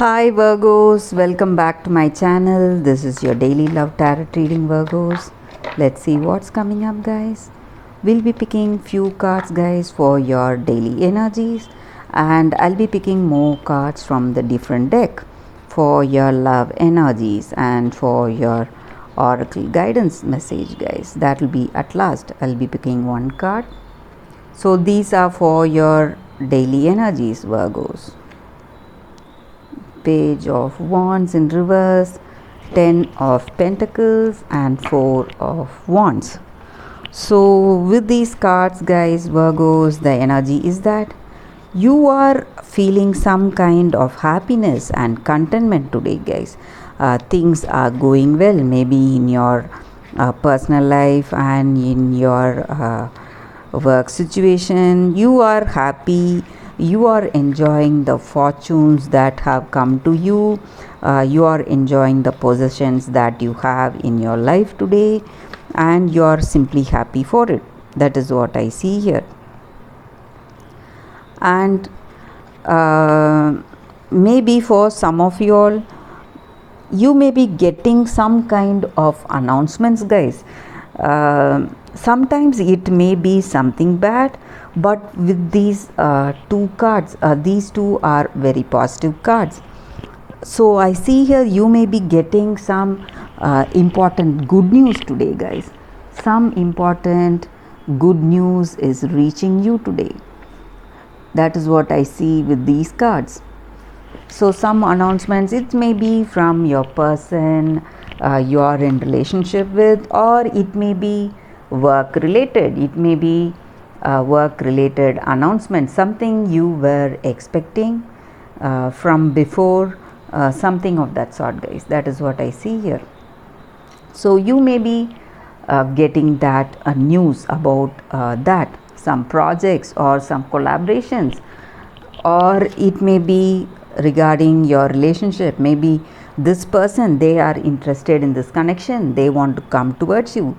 Hi Virgos, welcome back to my channel. This is your daily love tarot reading, Virgos. Let's see what's coming up, guys. We'll be picking few cards, guys, for your daily energies, and I'll be picking more cards from the different deck for your love energies and for your oracle guidance message, guys. That will be at last. I'll be picking one card. So these are for your daily energies, Virgos. Page of Wands in reverse, 10 of Pentacles and 4 of Wands. So with these cards, guys, Virgos, the energy is that you are feeling some kind of happiness and contentment today, guys. Things are going well, maybe in your personal life and in your work situation. You are happy, you are enjoying the fortunes that have come to you, you are enjoying the possessions that you have in your life today, and you are simply happy for it. That is what I see here. And maybe for some of you all, you may be getting some kind of announcements, guys. Sometimes it may be something bad, but with these two cards, these two are very positive cards. So I see here you may be getting some important good news today, guys. Some important good news is reaching you today. That is what I see with these cards. So some announcements, it may be from your person you are in relationship with, or it may be work related. It may be work related announcement, something you were expecting from before, something of that sort, guys. That is what I see here. So you may be getting that news about that, some projects or some collaborations, or it may be regarding your relationship. Maybe this person, they are interested in this connection, they want to come towards you,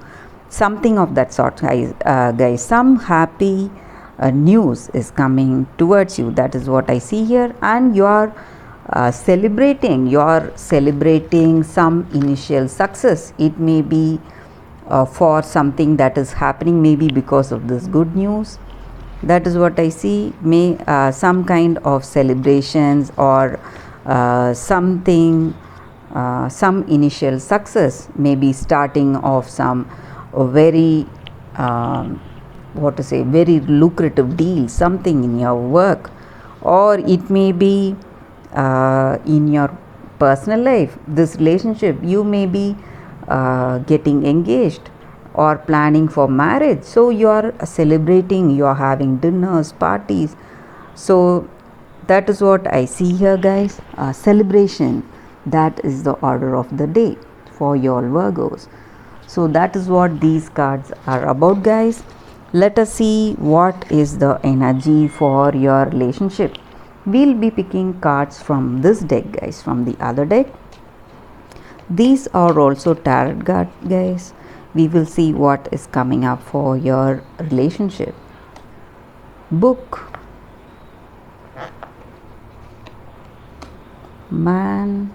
something of that sort, guys. Some happy news is coming towards you. That is what I see here. And you are celebrating some initial success. It may be for something that is happening, maybe because of this good news. That is what I see. May some kind of celebrations or something, some initial success, maybe starting of some very very lucrative deal, something in your work, or it may be in your personal life, this relationship. You may be getting engaged or planning for marriage, so you are celebrating, you are having dinners, parties. So that is what I see here, guys. Celebration, that is the order of the day for your Virgos. So that is what these cards are about, guys. Let us see what is the energy for your relationship. We'll be picking cards from this deck, guys, from the other deck. These are also tarot cards, guys. We will see what is coming up for your relationship. Book, Man,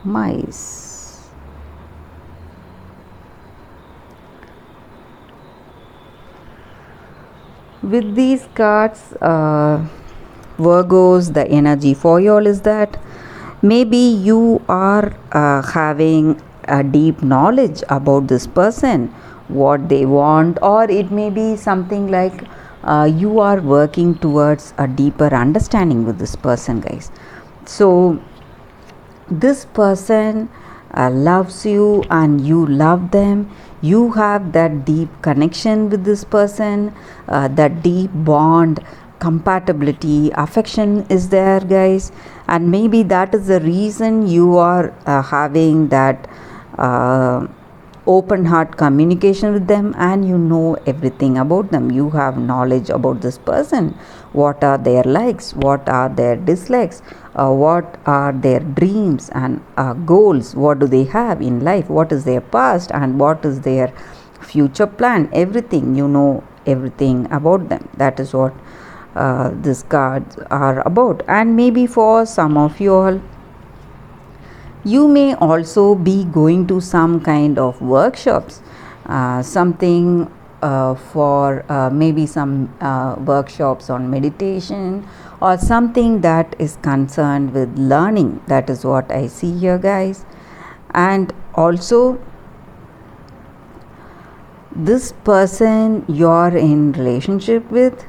Mice, with these cards, Virgos, the energy for you all is that maybe you are having a deep knowledge about this person, what they want, or it may be something like you are working towards a deeper understanding with this person, guys. So this person loves you and you love them. You have that deep connection with this person, that deep bond, compatibility, affection is there, guys. And maybe that is the reason you are having that open heart communication with them, and you know everything about them. You have knowledge about this person, what are their likes, what are their dislikes, what are their dreams and goals, what do they have in life, what is their past and what is their future plan. Everything, you know everything about them. That is what these cards are about. And maybe for some of you all, you may also be going to some kind of workshops, something for maybe some workshops on meditation or something that is concerned with learning. That is what I see here, guys. And also, this person you're in relationship with,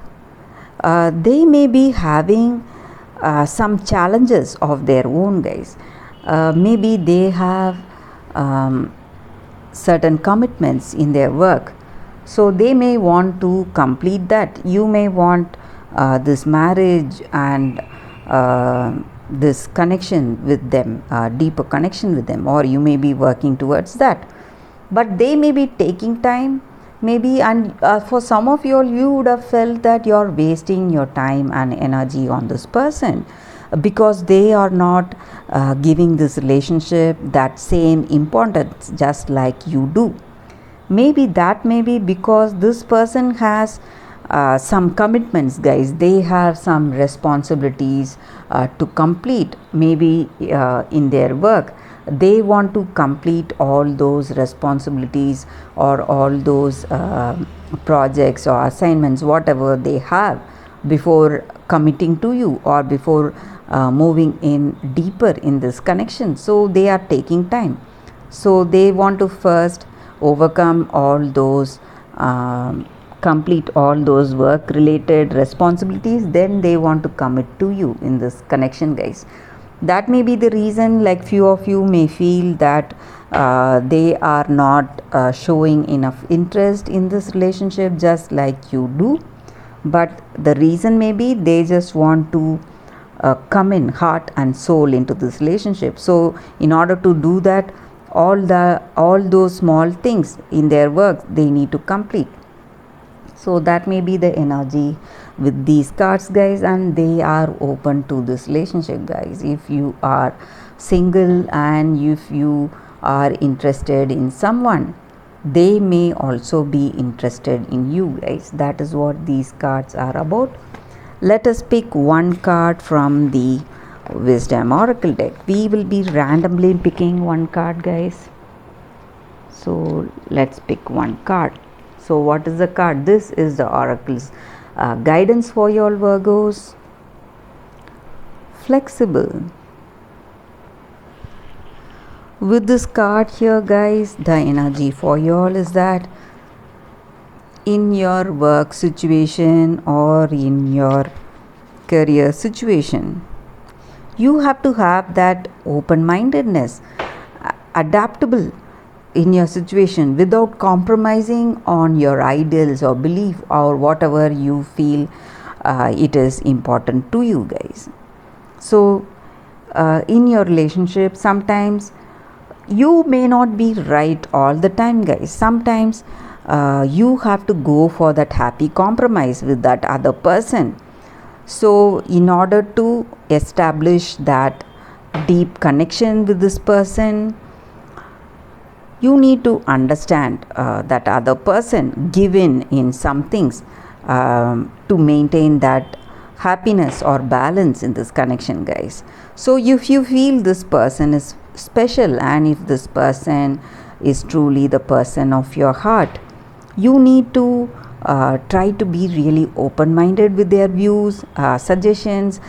they may be having some challenges of their own, guys. Maybe they have certain commitments in their work, so they may want to complete that. You may want this marriage and this connection with them, deeper connection with them, or you may be working towards that, but they may be taking time, maybe. And for some of you would have felt that you're wasting your time and energy on this person because they are not giving this relationship that same importance just like you do. Maybe that may be because this person has some commitments, guys. They have some responsibilities to complete, maybe in their work. They want to complete all those responsibilities or all those projects or assignments, whatever they have, before committing to you or before moving in deeper in this connection. So they are taking time. So they want to first overcome all those complete all those work related responsibilities, then they want to commit to you in this connection, guys. That may be the reason, like few of you may feel that they are not showing enough interest in this relationship just like you do, but the reason may be they just want to come in heart and soul into this relationship. So in order to do that, all those small things in their work they need to complete. So that may be the energy with these cards, guys, and they are open to this relationship, guys. If you are single and if you are interested in someone, they may also be interested in you, guys. That is what these cards are about. Let us pick one card from the Wisdom Oracle deck. We will be randomly picking one card, guys. So let's pick one card. So what is the card? This is the Oracle's guidance for your Virgos. Flexible. With this card here, guys, the energy for you all is that in your work situation or in your career situation, you have to have that open-mindedness, adaptable in your situation without compromising on your ideals or belief or whatever you feel it is important to you, guys. So in your relationship, sometimes you may not be right all the time, guys. Sometimes you have to go for that happy compromise with that other person. So in order to establish that deep connection with this person, you need to understand that other person, give in some things to maintain that happiness or balance in this connection, guys. So if you feel this person is special and if this person is truly the person of your heart, you need to try to be really open-minded with their views, suggestions,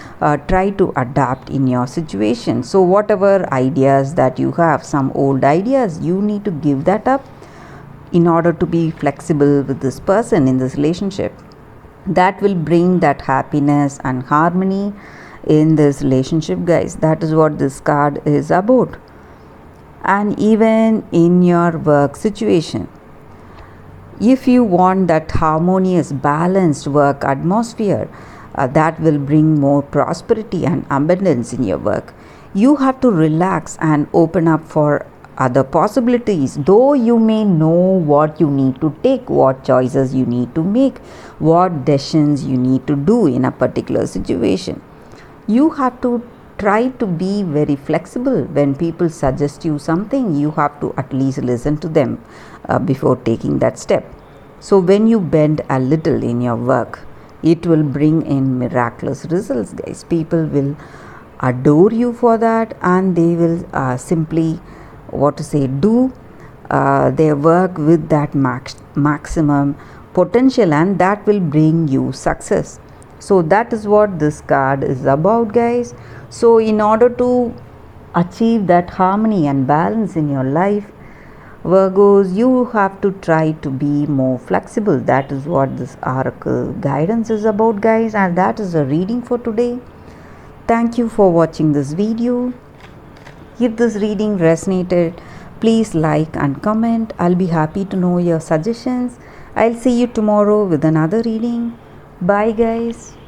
try to adapt in your situation. So whatever ideas that you have, some old ideas, you need to give that up in order to be flexible with this person in this relationship. That will bring that happiness and harmony in this relationship, guys. That is what this card is about. And even in your work situation, if you want that harmonious, balanced work atmosphere that will bring more prosperity and abundance in your work, you have to relax and open up for other possibilities. Though you may know what you need to take, what choices you need to make, what decisions you need to do in a particular situation, you have to try to be very flexible. When people suggest you something, you have to at least listen to them before taking that step. So when you bend a little in your work, it will bring in miraculous results, guys. People will adore you for that, and they will simply, what to say, do their work with that maximum potential, and that will bring you success. So that is what this card is about, guys. So in order to achieve that harmony and balance in your life, Virgos, you have to try to be more flexible. That is what this oracle guidance is about, guys, and that is the reading for today. Thank you for watching this video. If this reading resonated, please like and comment. I'll be happy to know your suggestions. I'll see you tomorrow with another reading. Bye, guys.